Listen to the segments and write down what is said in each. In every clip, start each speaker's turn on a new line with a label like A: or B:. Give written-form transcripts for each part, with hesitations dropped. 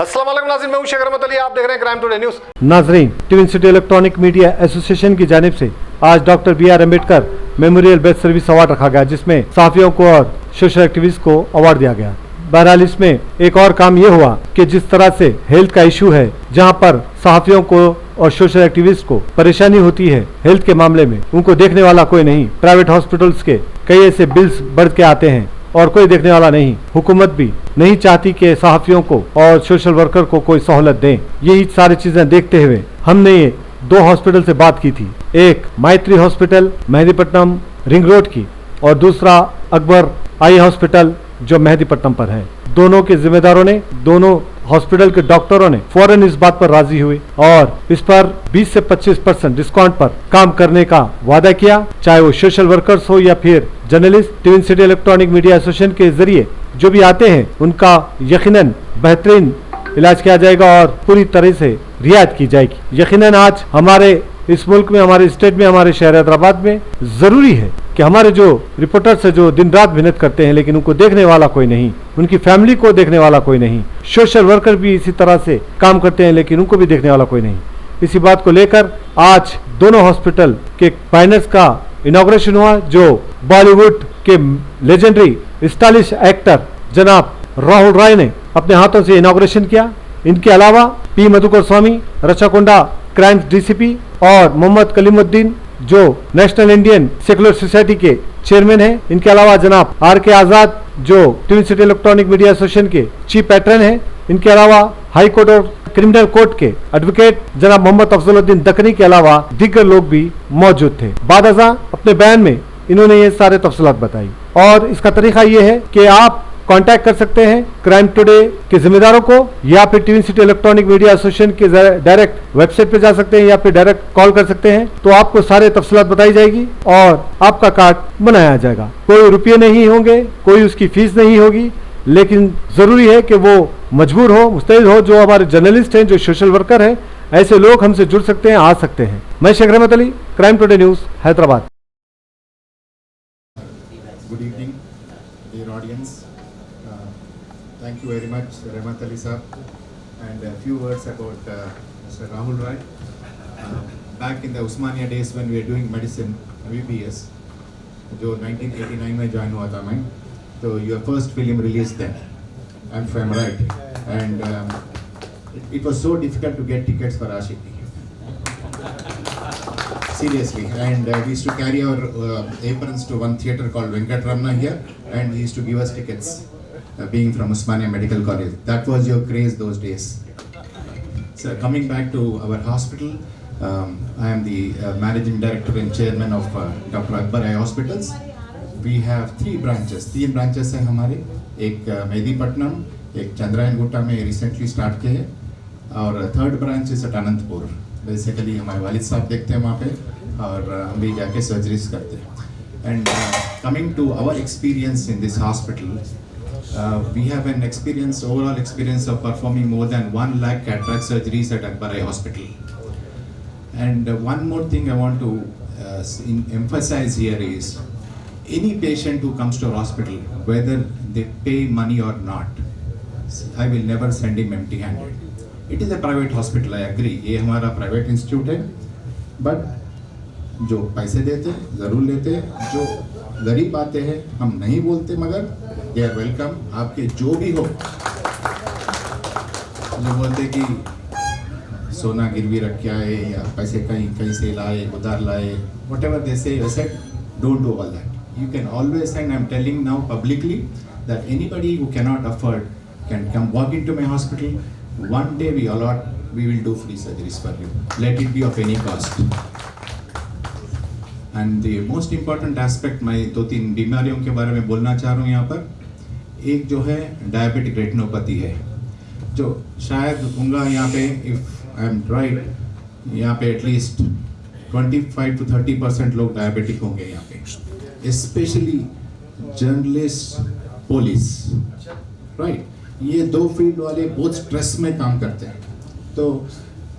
A: अस्सलाम वालेकुम नाज़रीन, मैं हूं शेख रहमत अली, आप देख रहे हैं क्राइम टुडे न्यूज़।
B: नाजरीन, twin city electronic media association की जानिब से आज doctor B R Ambedkar memorial best service award रखा गया, जिसमें सहाफियों को और सोशल एक्टिविस्ट को अवार्ड दिया गया। बहरहाल इसमें एक और काम ये हुआ कि जिस तरह से हेल्थ का इशू है, जहाँ पर सहाफियों को और सोशल एक्टिविस्ट को परेशानी होती है हेल्थ के मामले में, उनको देखने वाला कोई नहीं। प्राइवेट हॉस्पिटल्स के कई ऐसे बिल्स बढ़ के आते हैं और कोई देखने वाला नहीं। हुकूमत भी नहीं चाहती कि सहाफियों को और सोशल वर्कर को कोई सहूलत दें। यही सारी चीजें देखते हुए हमने ये दो हॉस्पिटल से बात की थी, एक मैत्री हॉस्पिटल मेहदीपट्टनम रिंग रोड की और दूसरा अकबर आई हॉस्पिटल जो मेहदीपट्टनम पर है। दोनों के जिम्मेदारों ने, दोनों हॉस्पिटल के डॉक्टरों ने फौरन इस बात पर राजी हुए और इस पर 20 से 25% डिस्काउंट पर काम करने का वादा किया, चाहे वो सोशल वर्कर्स हो या फिर journalist. Twin city electronic media association के जरिए जो भी आते हैं उनका यकीनन बेहतरीन इलाज किया जाएगा और पूरी तरह से रियायत की जाएगी। यकीनन आज हमारे इस मुल्क में, हमारे स्टेट में, हमारे शहर हैदराबाद में जरूरी है कि हमारे जो रिपोर्टर्स है जो दिन रात मेहनत करते हैं लेकिन उनको देखने वाला कोई नहीं, उनकी फैमिली को देखने वाला कोई नहीं। सोशल वर्कर भी इसी तरह से काम करते हैं लेकिन उनको भी देखने वाला कोई नहीं। इसी बात को लेकर आज दोनों हॉस्पिटल के बैनर्स का इनॉग्रेशन हुआ, जो बॉलीवुड के लेजेंडरी स्टाइलिश एक्टर जनाब राहुल राय ने अपने हाथों से इनॉग्रेशन किया। इनके अलावा पी मधुकर स्वामी रचाकोंडा क्राइम्स डीसीपी और मोहम्मद कलीमुद्दीन जो नेशनल इंडियन सेकुलर सोसाइटी के चेयरमैन हैं। इनके अलावा जनाब आर के आजाद जो twin city electronic media association के चीफ पैट्रन हैं। इनके अलावा हाई कोर्ट और क्रिमिनल कोर्ट के एडवोकेट जनाब मोहम्मद अफजलुद्दीन दकनी के अलावा दीगर लोग भी मौजूद थे। बादशाह अपने बयान में इन्होंने ये सारे तफसीलात बताई और इसका तरीका ये है कि आप कांटेक्ट कर सकते हैं क्राइम टुडे के जिम्मेदारों को या फिर twin city electronic media association के डायरेक्ट वेबसाइट पे जा सकते हैं या फिर डायरेक्ट कॉल कर सकते हैं, तो आपको सारे तफसीलात बताई जाएगी और आपका कार्ड बनाया जाएगा। कोई रुपये नहीं होंगे, कोई उसकी फीस नहीं होगी, लेकिन जरूरी है कि वो मजबूर हो, मुस्तैद हो। जो हमारे जर्नलिस्ट हैं, जो सोशल वर्कर हैं, ऐसे लोग हमसे जुड़ सकते हैं, आ सकते हैं। मैं शेख रहमत Ali, crime today news, Hyderabad.
C: Good evening, dear audience. Thank you very much, Rahmat Ali Saab. And a few words about Mr. Rahul Rai. Back in the Usmania days when we were doing medicine, MBBS, जो 1989 में join हुआ था मैं, तो your first film released then, if I'm right. And it was so difficult to get tickets for Ashiki. Seriously, and we used to carry our aprons to one theatre called Venkat Ramana here, and he used to give us tickets, being from Usmania Medical College. That was your craze those days. So coming back to our hospital, I am the managing director and chairman of Dr. Akbar Eye Hospitals. We have 3 branches. 3 branches हैं हमारे, एक मेहदीपट्टनम, एक चंद्रायन गुट्टा में recently start किए हैं और 3rd branch is at Anantapur. Basically हमारे वालिद साहब देखते हैं वहाँ पे और हम भी जाके सर्जरीज करते हैं। And coming to our experience in this hospital, we have an overall experience of performing more than 1 lakh cataract surgeries at Akbar Eye Hospital. And one more thing I want to emphasize here is, any patient who comes to our hospital, whether they pay money or not, I will never send him empty-handed. It is a private hospital, I agree. ये हमारा private institute है, but जो पैसे देते हैं ज़रूर लेते हैं, जो गरीब आते हैं हम नहीं बोलते, मगर they are welcome. आपके जो भी हो, जो बोलते कि सोना गिरवी रख के आए या पैसे कहीं से लाए, उधार लाए, whatever they say, I said, don't do all that. You can always, and I'm telling now publicly, that anybody who cannot afford can come walk into my hospital. One day we will do free surgeries for you. Let it be of any cost. And the most important aspect, मैं 2-3 बीमारियों के बारे में बोलना चाह रहा हूँ यहाँ पर। एक जो है डायबिटिक रेटिनोपैथी है, जो शायद होगा यहाँ पे, if I am right, यहाँ पे एटलीस्ट 25 to 30% लोग डायबिटिक होंगे यहाँ पे, स्पेशली जर्नलिस्ट, पुलिस, राइट। ये 2 फील्ड वाले बहुत स्ट्रेस में काम करते हैं, तो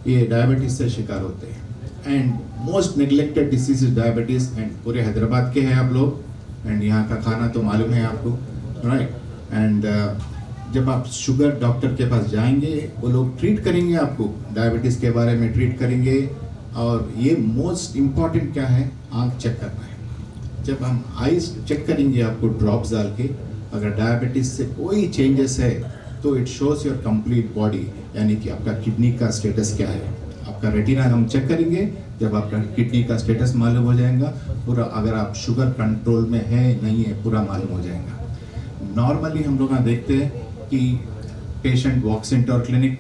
C: ये डायबिटीज से शिकार होते हैं। And most neglected disease is diabetes. And पूरे हैदराबाद के हैं आप लोग, एंड यहाँ का खाना तो मालूम है आपको, राइट। एंड जब आप शुगर डॉक्टर के पास जाएंगे वो लोग ट्रीट करेंगे, आपको डायबिटीज़ के बारे में ट्रीट करेंगे। और ये मोस्ट इम्पॉर्टेंट क्या है, आँख चेक करना है। जब हम आईज चेक करेंगे आपको ड्रॉप्स डाल के, अगर डायबिटीज़ से कोई चेंजेस है तो it shows your complete body, यानी कि आपका किडनी का स्टेटस क्या है। आपका रेटिना हम चेक करेंगे, जब आपका किडनी का स्टेटस मालूम हो जाएगा पूरा, अगर आप शुगर कंट्रोल में है नहीं है पूरा मालूम हो जाएगा। नॉर्मली हम लोग यहाँ देखते हैं कि patient walks into our clinic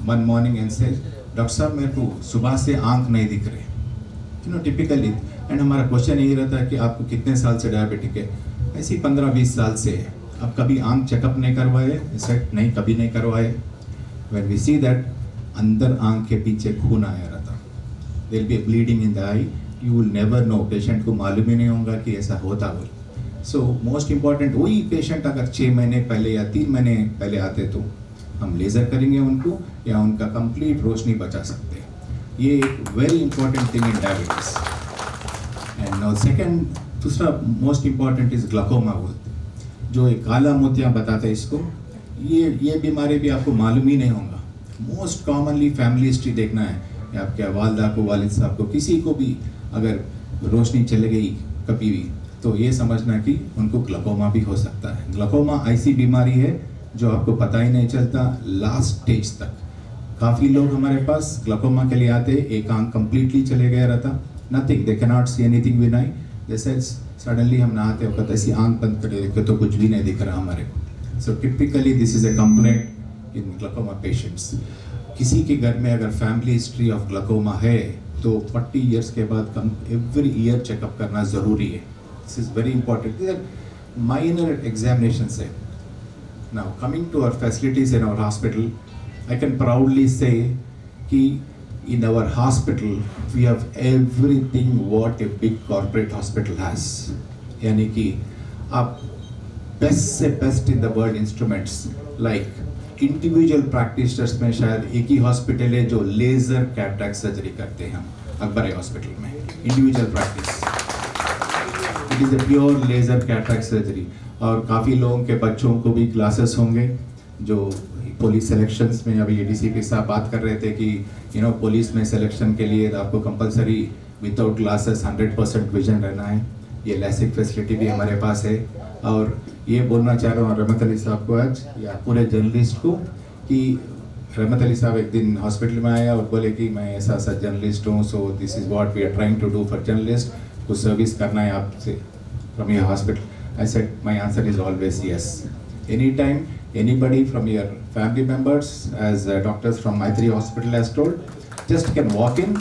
C: one morning and से डॉक्टर साहब मेरे को सुबह से आंख नहीं दिख रहे, यू नो टिपिकली। एंड हमारा क्वेश्चन यही रहता है कि आपको कितने साल से डायबिटिक है, ऐसी 15-20 साल से है। आप कभी आंख चेकअप नहीं करवाए, इसे नहीं कभी नहीं करवाए। व्हेन वी सी दैट अंदर आंख के पीछे खून आया रहता, there be bleeding in the eye, you will never know, patient को मालूम ही नहीं होगा कि ऐसा होता बोल। सो मोस्ट इम्पॉर्टेंट, वही पेशेंट अगर 6 महीने पहले या 3 महीने पहले आते तो हम लेज़र करेंगे उनको, या उनका कंप्लीट रोशनी बचा सकते हैं। ये एक very important thing in diabetes. And now second, दूसरा मोस्ट इम्पॉर्टेंट इज ग्लाकोमा बोलते हैं, जो एक काला मोतिया बताते हैं इसको। ये बीमारी भी आपको मालूम ही नहीं होगा। मोस्ट कॉमनली फैमिली हिस्ट्री देखना है, या आपके वालदा को, वालिद साहब को, किसी को भी अगर रोशनी चले गई कभी भी तो ये समझना कि उनको ग्लाकोमा भी हो सकता है। ग्लाकोमा ऐसी बीमारी है जो आपको पता ही नहीं चलता लास्ट स्टेज तक। काफ़ी लोग हमारे पास ग्लाकोमा के लिए आते, एक आंख कंप्लीटली चले गया रहता, nothing, they can not see anything with I, जैसे सडनली हम नहाते वक्त ऐसी आंख बंद कर देखे तो कुछ भी नहीं दिख रहा हमारे को। So typically this is a complaint in glaucoma patients. किसी के घर में अगर फैमिली हिस्ट्री ऑफ ग्लाकोमा है तो 40 ईयर्स के बाद एवरी ईयर चेकअप करना ज़रूरी है। This is very important. Minor examinations है। Now coming to our facilities in our hospital, I can proudly say कि in our hospital we have everything what a big corporate hospital has. यानी कि आप best से best in the world instruments like individual practitioners में शायद एक ही hospital है जो लेजर कैटरैक्ट सर्जरी करते हैं हम अकबर हॉस्पिटल में, individual practice. It is a pure laser cataract surgery. और काफ़ी लोगों के बच्चों को भी क्लासेस होंगे जो पुलिस सिलेक्शंस में, अभी एडीसीपी साहब बात कर रहे थे कि पुलिस में सिलेक्शन के लिए आपको कंपलसरी विदाउट ग्लासेस 100% विजन रहना है। ये लैसिक फैसिलिटी भी हमारे पास है। और ये बोलना चाह रहा हूँ रहमत अली साहब को आज, या पूरे जर्नलिस्ट को, कि रहमत अली साहब एक दिन हॉस्पिटल में आया और बोले कि मैं ऐसा जर्नलिस्ट हूँ, so this is what we are trying to do for journalist, कुछ सर्विस करना है आपसे from your hospital. I said, my answer is always yes. Anytime, anybody from your family members, as doctors from Maitri Hospital has told, just can walk in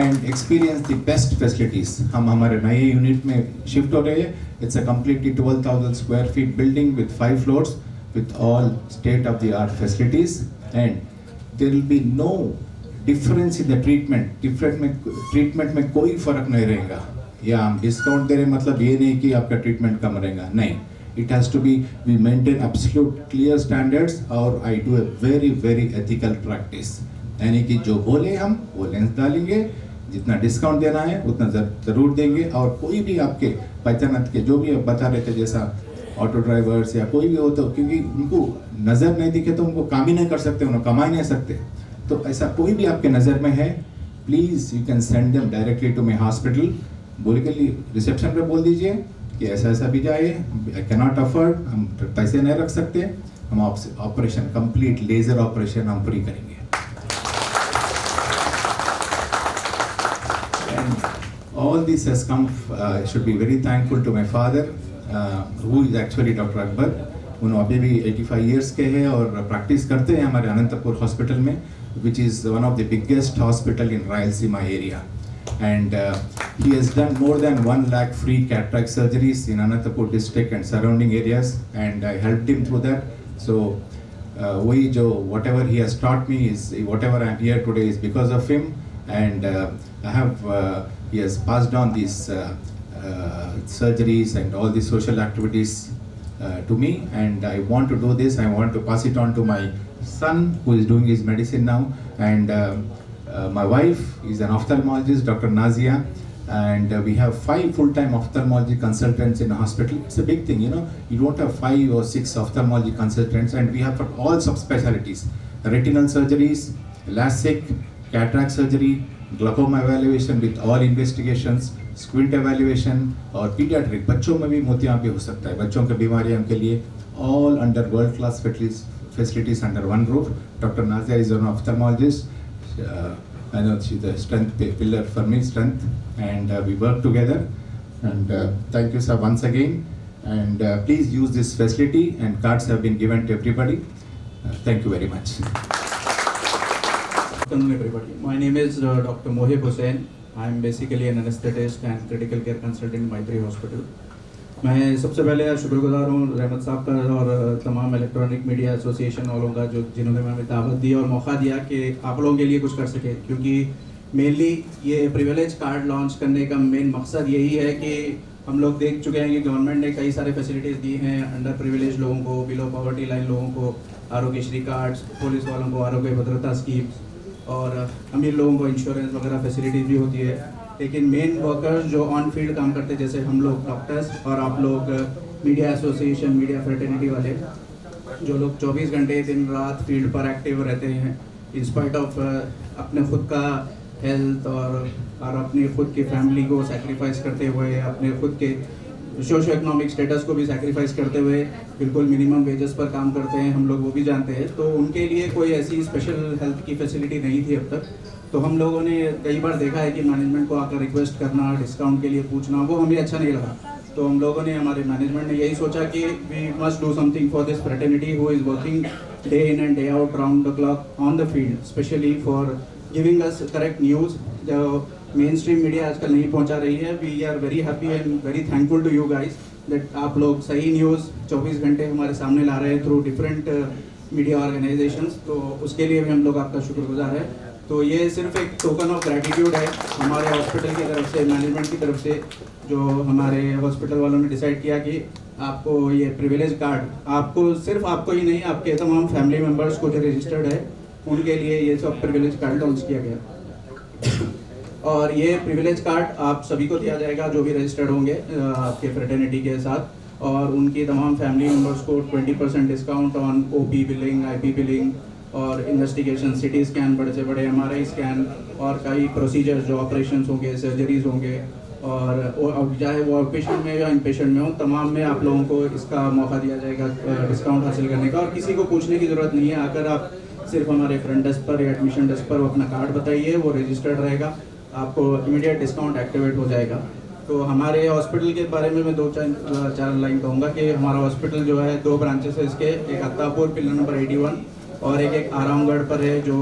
C: and experience the best facilities. हम हमारे नए unit में shift हो रहे हैं। It's a completely 12,000 square feet building with 5 floors with all state of the art facilities, and there will be no difference in the treatment. treatment में कोई फर्क नहीं रहेगा। या हम डिस्काउंट दे रहे मतलब ये नहीं कि आपका ट्रीटमेंट कम रहेगा, नहीं। It has to be, we maintain absolute clear standards, और I do a very very ethical practice. यानी कि जो बोले हम वो लेंस डालेंगे, जितना डिस्काउंट देना है उतना ज़रूर देंगे। और कोई भी आपके पहचान के जो भी आप बता रहे थे, जैसा ऑटो ड्राइवर्स या कोई भी हो, तो क्योंकि उनको नज़र नहीं दिखे तो उनको काम ही नहीं कर सकते, उन्हें कमा ही नहीं सकते। तो ऐसा कोई भी आपके नज़र में है, please you can send them directly to my hospital. बोल के लिए रिसेप्शन पे बोल दीजिए कि ऐसा ऐसा भी जाए, आई कैन नॉट अफोर्ड, हम पैसे नहीं रख सकते, हम आपसे ऑपरेशन, कंप्लीट लेजर ऑपरेशन हम फ्री करेंगे। And all this has come, should be very thankful to my father who is actually doctor Akbar. उन्होंने अभी भी 85 ईयर्स के हैं और प्रैक्टिस करते हैं हमारे अनंतपुर हॉस्पिटल में, which is one of the biggest hospital in Rayalaseema area. And he has done more than 1 lakh free cataract surgeries in Anantapur district and surrounding areas, and I helped him through that. So whatever he has taught me is, whatever I am here today is because of him, and he has passed on these surgeries and all these social activities to me, and I want to do this. I want to pass it on to my son who is doing his medicine now, and my wife is an ophthalmologist, Dr. Nazia, and we have 5 full-time ophthalmology consultants in a hospital. It's a big thing, you know. You don't have 5 or 6 ophthalmology consultants, and we have for all subspecialties: retinal surgeries, LASIK, cataract surgery, glaucoma evaluation with all investigations, squint evaluation, और pediatric बच्चों में भी मोतियाबिंद भी हो सकता है, बच्चों की बीमारियों के लिए, all under world-class facilities under one roof. Dr. Nazia is an ophthalmologist. I know she's the strength pillar for me, strength, and we work together. And thank you, sir, once again. And please use this facility. And cards have been given to everybody. Thank you very much.
D: Good afternoon, everybody. My name is Dr. Mohib Hussain. I am basically an anesthetist and critical care consultant in Maitri Hospital. मैं सबसे पहले शुक्रगुजार हूँ रहमत साहब का और तमाम इलेक्ट्रॉनिक मीडिया एसोसिएशन वालों का जो जिन्होंने हमें दावत दी और मौका दिया कि आप लोगों के लिए कुछ कर सके, क्योंकि मेनली ये प्रिविलेज कार्ड लॉन्च करने का मेन मकसद यही है कि हम लोग देख चुके हैं कि गवर्नमेंट ने कई सारे फैसिलिटीज़ दी हैं अंडर प्रिविलेज लोगों को, बिलो पॉवर्टी लाइन लोगों को आरोग्यश्री कार्ड्स, पुलिस वालों को आरोग्य भद्रता स्कीम्स और अमीर लोगों को इंश्योरेंस वगैरह फैसिलिटीज़ भी होती है। लेकिन मेन वर्कर्स जो ऑन फील्ड काम करते हैं, जैसे हम लोग डॉक्टर्स और आप लोग मीडिया एसोसिएशन, मीडिया फ्रेटर्निटी वाले, जो लोग 24 घंटे दिन रात फील्ड पर एक्टिव रहते हैं इंस्पाइट ऑफ अपने खुद का हेल्थ और अपनी खुद की फैमिली को सैक्रिफाइस करते हुए, अपने खुद के सोशो इकोनॉमिक स्टेटस को भी सैक्रिफाइस करते हुए बिल्कुल मिनिमम वेजेस पर काम करते हैं, हम लोग वो भी जानते हैं। तो उनके लिए कोई ऐसी स्पेशल हेल्थ की फैसिलिटी नहीं थी अब तक। तो हम लोगों ने कई बार देखा है कि मैनेजमेंट को आकर रिक्वेस्ट करना, डिस्काउंट के लिए पूछना, वो हमें अच्छा नहीं लगा। तो हम लोगों ने, हमारे मैनेजमेंट ने यही सोचा कि we must do something for this fraternity who is working day in and day out round the clock on the field, specially for giving us correct news जो मेन स्ट्रीम मीडिया आजकल नहीं पहुंचा रही है। We are very happy and very thankful to you guys that आप लोग सही news 24 घंटे हमारे सामने ला रहे हैं थ्रू डिफरेंट मीडिया ऑर्गेनाइजेशंस। तो उसके लिए भी हम लोग आपका शुक्रगुजार है। तो ये सिर्फ एक टोकन ऑफ ग्रैटिट्यूड है हमारे हॉस्पिटल की तरफ से, मैनेजमेंट की तरफ से, जो हमारे हॉस्पिटल वालों ने डिसाइड किया कि आपको ये प्रिविलेज कार्ड, आपको सिर्फ आपको ही नहीं, आपके तमाम फैमिली मेम्बर्स को जो रजिस्टर्ड है उनके लिए ये सब प्रिविलेज कार्ड लॉन्च किया गया। और ये प्रिविलेज कार्ड आप सभी को दिया जाएगा जो भी रजिस्टर्ड होंगे आपके फ्रेटर्निटी के साथ, और उनकी तमाम फैमिली मेम्बर्स को 20% discount on OP billing, IP billing और इन्वेस्टिगेशन, CT स्कैन, बड़े से बड़े MRI स्कैन और कई प्रोसीजर्स जो ऑपरेशंस होंगे, सर्जरीज होंगे, और चाहे वो आउट पेशेंट में या इन पेशेंट में हो, तमाम में आप लोगों को इसका मौका दिया जाएगा डिस्काउंट हासिल करने का। और किसी को पूछने की ज़रूरत नहीं है, आकर आप सिर्फ हमारे फ्रंट डेस्क पर या एडमिशन डेस्क पर अपना कार्ड बताइए, वो रजिस्टर्ड रहेगा, आपको इमीडिएट डिस्काउंट एक्टिवेट हो जाएगा। तो हमारे हॉस्पिटल के बारे में मैं 2-4 लाइन कहूँगा कि हमारा हॉस्पिटल जो है 2 ब्रांचेस है इसके, एक अत्तापुर पिलर नंबर 81 और एक आरामगढ़ पर है, जो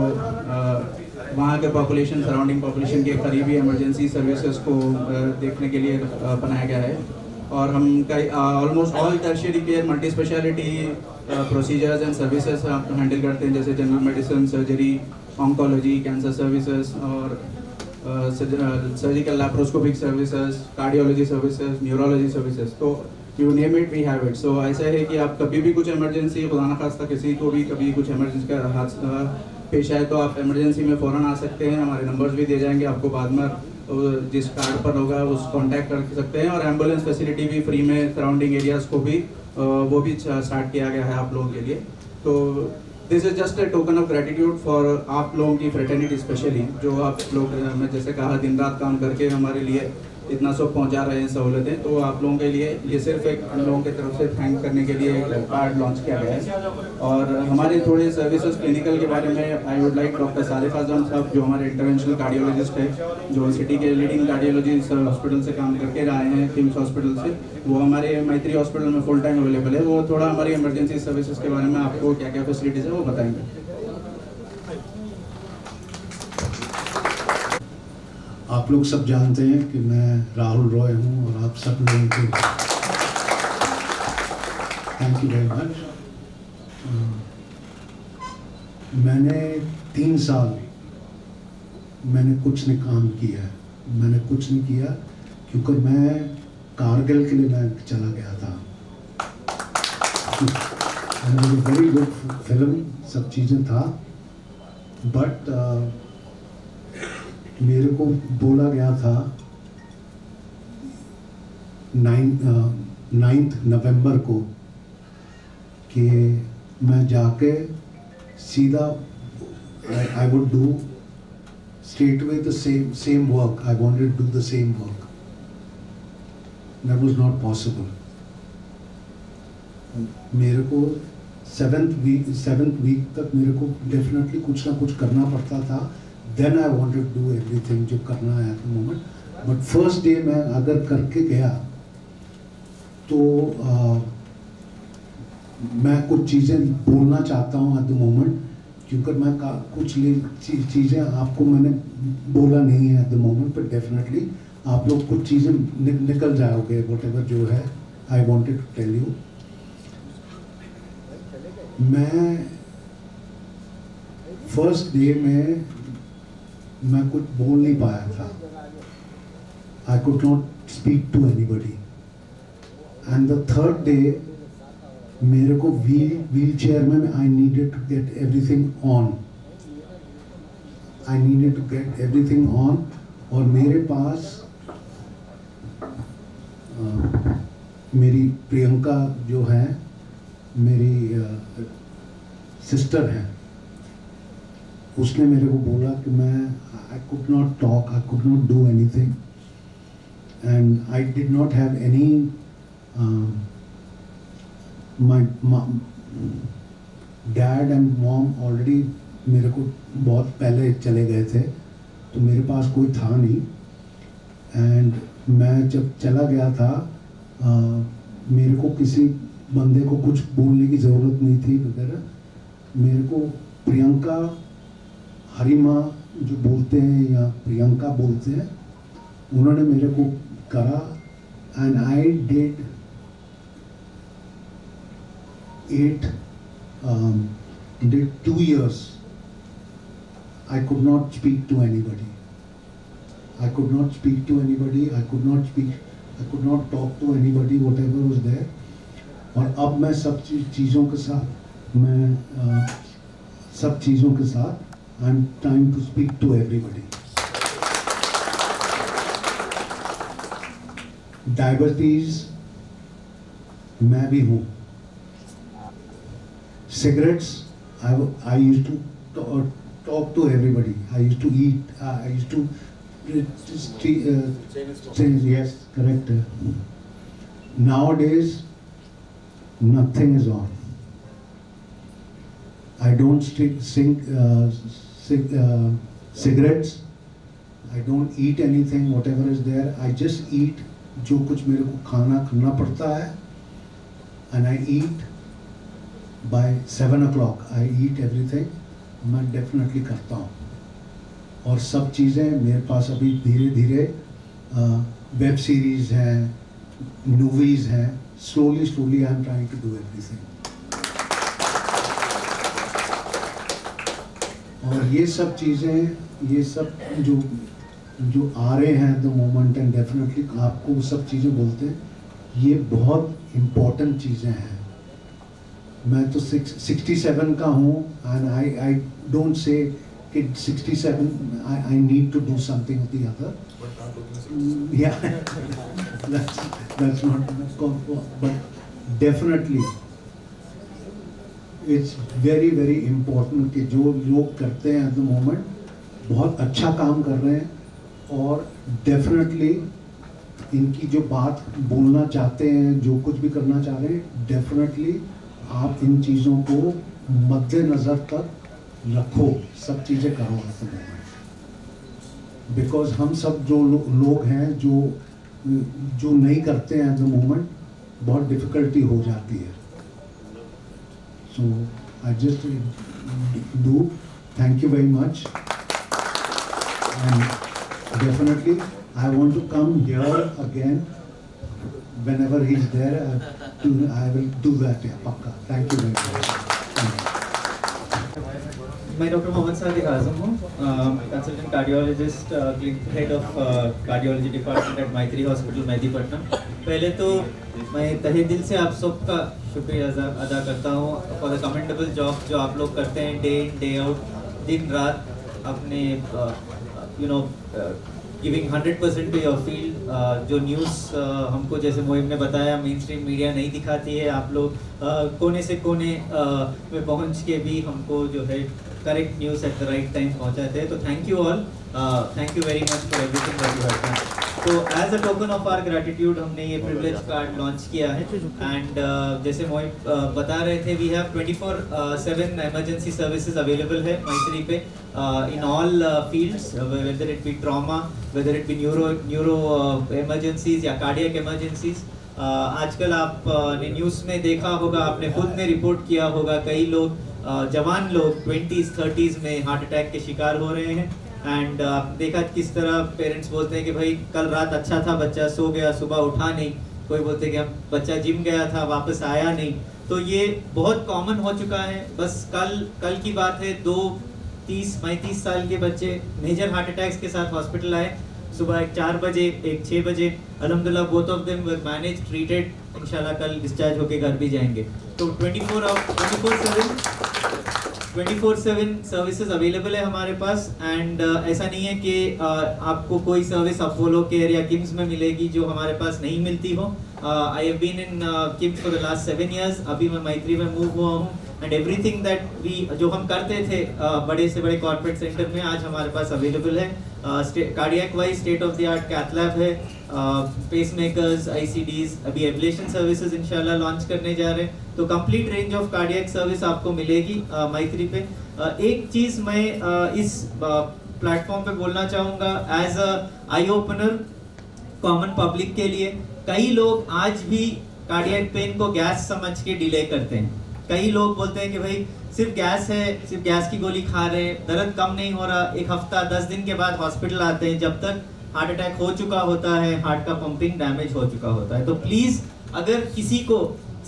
D: वहाँ के पॉपुलेशन, सराउंडिंग पॉपुलेशन के करीबी इमरजेंसी सर्विसेज को देखने के लिए बनाया गया है। और हम कई almost all tertiary care, multi specialty procedures and services हम हैंडल करते हैं, जैसे general medicine, surgery, oncology, cancer services और surgical laparoscopic services, cardiology services, neurology services, तो you name it we have it. So ऐसा है कि आप कभी भी कुछ इमरजेंसी, खुदा न खास्ता किसी को भी कभी कुछ इमरजेंसी का हादसा पेश आए तो आप इमरजेंसी में फ़ौरन आ सकते हैं। हमारे नंबर्स भी दे जाएंगे आपको बाद में, जिस कार्ड पर होगा उस कांटेक्ट कर सकते हैं। और एम्बुलेंस फैसिलिटी भी फ्री में सराउंडिंग एरियाज़ को भी वो भी स्टार्ट किया गया है आप लोगों के लिए। तो this is just A token of gratitude for आप लोगों की फ्रेटर्निटी, स्पेशली जो आप लोग, मैं जैसे कहा, दिन रात काम करके हमारे लिए इतना सब पहुंचा रहे हैं सहूलतें। तो आप लोगों के लिए ये सिर्फ एक हम लोगों की तरफ से थैंक करने के लिए एक कार्ड लॉन्च किया गया है। और हमारे थोड़े सर्विसेज क्लिनिकल के बारे में आई वुड लाइक डॉक्टर सारिफ आजम साहब, जो हमारे इंटरवेंशनल कार्डियोलॉजिस्ट है, जो सिटी के लीडिंग कार्डियोलॉजी हॉस्पिटल से काम करके आए हैं, किम्स हॉस्पिटल से, वो हमारे मैत्री हॉस्पिटल में फुल टाइम अवेलेबल है। वो थोड़ा हमारी इमरजेंसी सर्विसेज के बारे में आपको क्या क्या फैसिलिटीज़ है वो बताएंगे।
E: आप लोग सब जानते हैं कि मैं राहुल रॉय हूं और आप सब लोगों को थैंक यू वेरी मच। मैंने 3 साल मैंने कुछ नहीं काम किया, मैंने कुछ नहीं किया क्योंकि मैं कारगिल के लिए मैं चला गया था। वेरी गुड फिल्म, सब चीज़ें था, बट मेरे को बोला गया था 9 नवंबर को कि मैं जाके सीधा I would do straight away the same work. I wanted to do the same work. That was not possible. मेरे को सेवेंथ वीक तक मेरे को डेफिनेटली कुछ ना कुछ करना पड़ता था. Then I wanted to do everything जो करना है at the moment. But first day मैं अगर करके गया तो मैं कुछ चीज़ें बोलना चाहता हूँ at the moment. क्योंकि मैं कुछ चीज़ें आपको मैंने बोला नहीं है एट द मोमेंट, पर डेफिनेटली आप लोग कुछ चीज़ें निकल जाओगे वट एवर जो है I wanted to tell you. मैं फर्स्ट डे में मैं कुछ बोल नहीं पाया था. I could not speak to anybody. And the third day मेरे को व्हील चेयर में I needed to get everything on. I needed to get everything on. और मेरे पास मेरी प्रियंका जो है मेरी सिस्टर है, उसने मेरे को बोला कि मैं आई could not talk, I could not do anything and I did not have any my dad and mom already मेरे को बहुत पहले चले गए थे, तो मेरे पास कोई था नहीं. एंड मैं जब चला गया था मेरे को किसी बंदे को कुछ बोलने की ज़रूरत नहीं थी वगैरह. मेरे को प्रियंका हरिमा जो बोलते हैं या प्रियंका बोलते हैं, उन्होंने मेरे को करा and I did 2 years. I could not speak to anybody. I could not speak to anybody. I could not talk to anybody, whatever was there. और अब मैं सब चीज़ों के साथ I'm trying to speak to everybody. Diabetes मैं भी हूँ. Cigarettes, I used to talk to everybody. I used to eat. I used to yes, correct. Nowadays, nothing is on. I don't cigarettes. I don't eat anything. Whatever is there, I just eat. जो कुछ मेरे को खाना पड़ता है, and I eat. By 7 o'clock I eat everything. मैं definitely करता हूँ. और सब चीज़ें मेरे पास अभी धीरे धीरे वेब सीरीज़ हैं, मूवीज़ हैं. Slowly I am trying to do everything. और ये सब चीज़ें, ये सब जो आ रहे हैं द मोमेंट, एंड डेफिनेटली आपको वो सब चीज़ें बोलते हैं, ये बहुत इम्पोर्टेंट चीज़ें हैं. मैं तो 67 का हूँ एंड आई डोंट से कि 67 I need to do something of the other. या that's not, but definitely it's very very important कि जो लोग करते हैं एट द मोमेंट बहुत अच्छा काम कर रहे हैं. और डेफिनेटली इनकी जो बात बोलना चाहते हैं, जो कुछ भी करना चाह रहे हैं, डेफिनेटली आप इन चीज़ों को मद्देनज़र तक रखो. सब चीज़ें करो ऐसे मोमेंट. बिकॉज हम सब जो लोग हैं जो नहीं करते हैं एट द मोमेंट, बहुत डिफ़िकल्टी हो जाती है. So I just do thank you very much. And definitely I want to come here again whenever he's there. I will do that. Yeah, pakka. Thank you very much.
F: मैं doctor Mohammad Sadiq आजम हूँ, consultant cardiologist, head of cardiology department at मैत्री hospital Mehdipatnam. पहले तो मैं तहे दिल से आप सबका शुक्रिया अदा करता हूँ फॉर द कमेंडेबल जॉब जो आप लोग करते हैं डे इन डे आउट, दिन रात अपने गिविंग 100% टू योर फील्ड। जो न्यूज़ हमको जैसे मोहिब ने बताया मेन स्ट्रीम मीडिया नहीं दिखाती है, आप लोग कोने से कोने में पहुंच के भी हमको जो है correct news at the right time पहुंचाते हैं। तो thank you all, thank you very much for everything that you have done. तो as a token of our gratitude हमने ये प्रिविलेज कार्ड लॉन्च किया है एंड जैसे मोहिब बता रहे थे we have 24/7 emergency services available है मैत्री पे in all fields, whether it be trauma, whether it be neuro emergencies या कार्डियक इमरजेंसीज। आजकल आपने न्यूज़ में देखा होगा, आपने खुद ने रिपोर्ट किया होगा, कई लोग जवान लोग 20s 30s में हार्ट अटैक के शिकार हो रहे हैं एंड देखा किस तरह पेरेंट्स बोलते हैं कि भाई कल रात अच्छा था, बच्चा सो गया, सुबह उठा नहीं। कोई बोलते हैं कि हम बच्चा जिम गया था, वापस आया नहीं। तो ये बहुत कॉमन हो चुका है। बस कल की बात है, 35 साल के बच्चे मेजर हार्ट अटैक्स के साथ हॉस्पिटल आए, सुबह एक 4 बजे एक 6 बजे। अल्हम्दुलिल्लाह both of them were manage, treated, इंशाल्लाह कल डिस्चार्ज होके घर भी जाएंगे। तो 24/7 सर्विसेज अवेलेबल है हमारे पास एंड ऐसा नहीं है कि आपको कोई सर्विस अपोलो केयर या किम्स में मिलेगी जो हमारे पास नहीं मिलती हो। I have been in KIMS for the last 7 years, अभी मैं मैत्री में मूव हुआ हूँ एंड एवरीथिंग दैट वी जो हम करते थे बड़े से बड़े कॉर्पोरेट सेंटर में आज हमारे पास अवेलेबल है। Cardiac wise state of the art cath lab है, पेसमेकर्स, आईसीडीज, अभी एब्लेशन सर्विसेज इंशाल्लाह लॉन्च करने जा रहे हैं। तो complete range of cardiac service आपको मिलेगी मैत्री पे। एक चीज़ मैं इस प्लेटफॉर्म पे बोलना चाहूँगा as a eye opener common public के लिए, कई लोग आज भी कार्डियक पेन को गैस समझ के डिले करते हैं। कई लोग बोलते हैं कि भाई सिर्फ गैस है, सिर्फ गैस की गोली खा रहे हैं, दर्द कम नहीं हो रहा, एक हफ्ता 10 दिन के बाद हॉस्पिटल आते हैं, जब तक हार्ट अटैक हो चुका होता है, हार्ट का पंपिंग डैमेज हो चुका होता है। तो प्लीज़ अगर किसी को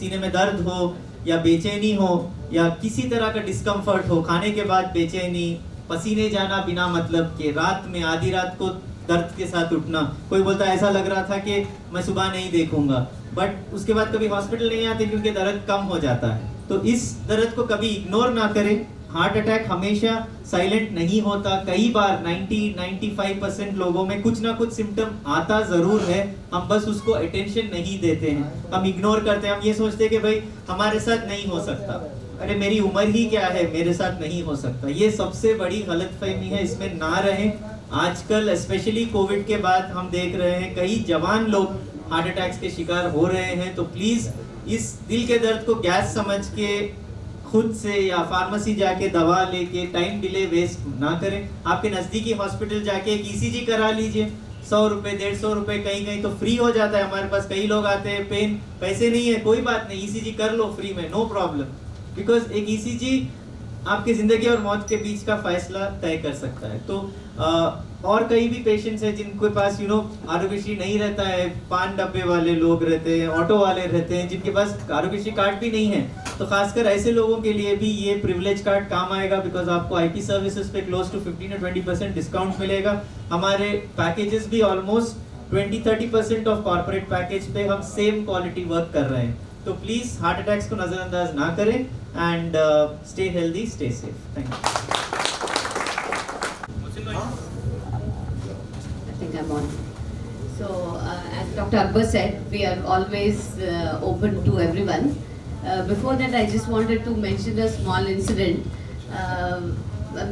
F: सीने में दर्द हो या बेचैनी हो या किसी तरह का डिस्कम्फर्ट हो, खाने के बाद बेचैनी, पसीने जाना बिना मतलब के, रात में आधी रात को दर्द के साथ उठना, कोई बोलता है ऐसा लग रहा था कि मैं सुबह नहीं देखूंगा, बट उसके बाद कभी हॉस्पिटल नहीं आते क्योंकि दर्द कम हो जाता है। तो इस दर्द को कभी इग्नोर ना करें। हार्ट अटैक हमेशा साइलेंट नहीं होता, कई बार 90-95% लोगों में कुछ ना कुछ सिम्टम आता जरूर है, हम बस उसको अटेंशन नहीं देते हैं, हम इग्नोर करते हैं। हम ये सोचते हैं कि भाई हमारे साथ नहीं हो सकता, अरे मेरी उम्र ही क्या है, मेरे साथ नहीं हो सकता। ये सबसे बड़ी गलतफहमी है, इसमें ना रहें। आजकल स्पेशली कोविड के बाद हम देख रहे हैं कई जवान लोग हार्ट अटैक्स के शिकार हो रहे हैं। तो प्लीज़ इस दिल के दर्द को गैस समझ के खुद से या फार्मेसी जाके दवा लेके टाइम डिले वेस्ट ना करें। आपके नज़दीकी हॉस्पिटल जाके एक ईसीजी करा लीजिए, 100 रुपये 150 रुपये, कहीं कहीं तो फ्री हो जाता है। हमारे पास कई लोग आते हैं, पेन पैसे नहीं है, कोई बात नहीं, ईसीजी कर लो फ्री में, नो प्रॉब्लम। बिकॉज एक ईसीजी आपकी ज़िंदगी और मौत के बीच का फैसला तय कर सकता है। तो और कई भी पेशेंट्स हैं जिनके पास आरोग्यश्री नहीं रहता है, पान डब्बे वाले लोग रहते हैं, ऑटो वाले रहते हैं, जिनके पास आरोग्यश्री कार्ड भी नहीं है। तो खासकर ऐसे लोगों के लिए भी ये प्रिविलेज कार्ड काम आएगा, बिकॉज आपको आईपी सर्विसेज पे क्लोज टू 15-20% डिस्काउंट मिलेगा। हमारे पैकेजेस भी ऑलमोस्ट 20-30% ऑफ कॉर्पोरेट पैकेज पे हम सेम क्वालिटी वर्क कर रहे हैं। तो प्लीज़ हार्ट अटैक्स को नज़रअंदाज ना करें and stay healthy, stay safe. Thank you.
G: I think I'm on. So, as Dr. Akbar said, we are always open to everyone. Before that, I just wanted to mention a small incident.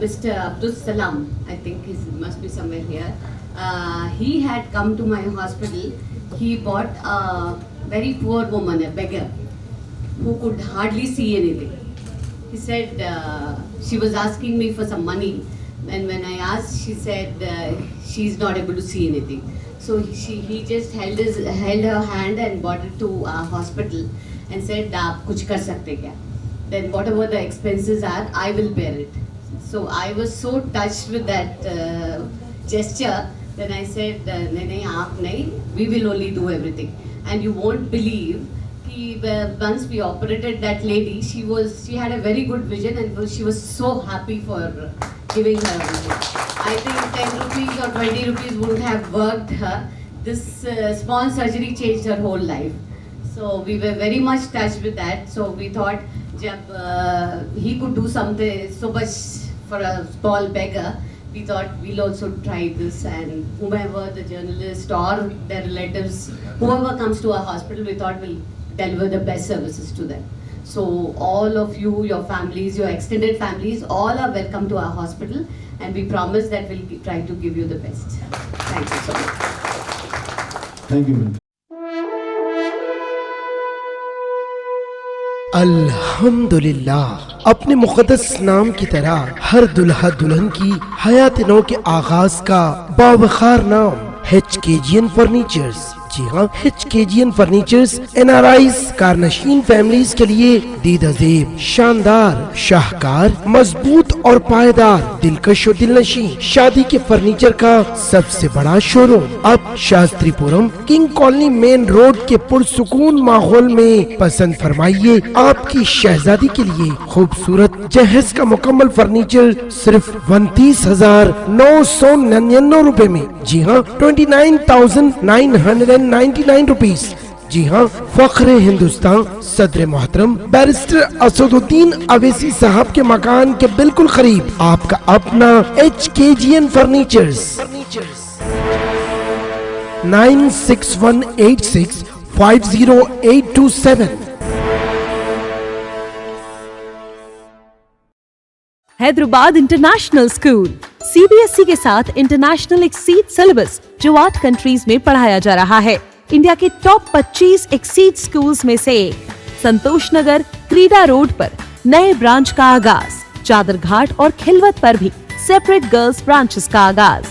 G: Mr. Abdul Salam, I think he must be somewhere here. He had come to my hospital. He bought a very poor woman, a beggar, who could hardly see anything. He said she was asking me for some money. And when I asked, she said she's not able to see anything. So he just held her hand and brought it to our hospital and said, "आप कुछ कर सकते क्या? Then whatever the expenses are, I will bear it." So I was so touched with that gesture. Then I said, "नहीं आप नहीं, we will only do everything." And you won't believe कि once we operated that lady, she had a very good vision and she was so happy for giving her vision. I think 10 rupees or 20 rupees wouldn't have worked her. This small surgery changed her whole life. So we were very much touched with that. So we thought, jab he could do something so much for a small beggar, we thought we'll also try this, and whomever the journalist or their relatives, whoever comes to our hospital, we thought we'll deliver the best services to them. So all of you, your families, your extended families, all are welcome to our hospital, and we promise that we'll try to give you the best. Thank you so much.
E: Thank you ma'am.
H: अल्हम्दुलिल्लाह, अपने मुक़द्दस नाम की तरह हर दुल्हा दुल्हन की हयात नौ के आगाज का बावखार नाम HKGN फर्नीचर्स। जी हाँ, HKGN फर्नीचर्स NRIs कारनशीन फैमिलीज के लिए दीदाजेब, शानदार, शाहकार, मजबूत और पायदार, दिलकश और दिलनशी शादी के फर्नीचर का सबसे बड़ा शोरूम अब Shastripuram king colony main road के पुरसुकून माहौल में। पसंद फरमाइए आपकी शहजादी के लिए खूबसूरत जहेज का मुकम्मल फर्नीचर सिर्फ 29,999 रुपए में। जी हाँ, 29,999 रुपीस। जी हाँ, फख्रे हिंदुस्तान सदर मोहतरम बैरिस्टर असदुद्दीन अवैसी साहब के मकान के बिल्कुल करीब आपका अपना HKGN furnitures. 9618650827।
I: Hyderabad international school CBSE के साथ इंटरनेशनल एक्सीड सिलेबस जो 8 कंट्रीज में पढ़ाया जा रहा है। इंडिया के टॉप 25 एक्सीड स्कूल्स में से एक। संतोष नगर क्रीडा रोड पर नए ब्रांच का आगाज, चादर घाट और खिलवत पर भी सेपरेट गर्ल्स ब्रांचेस का आगाज।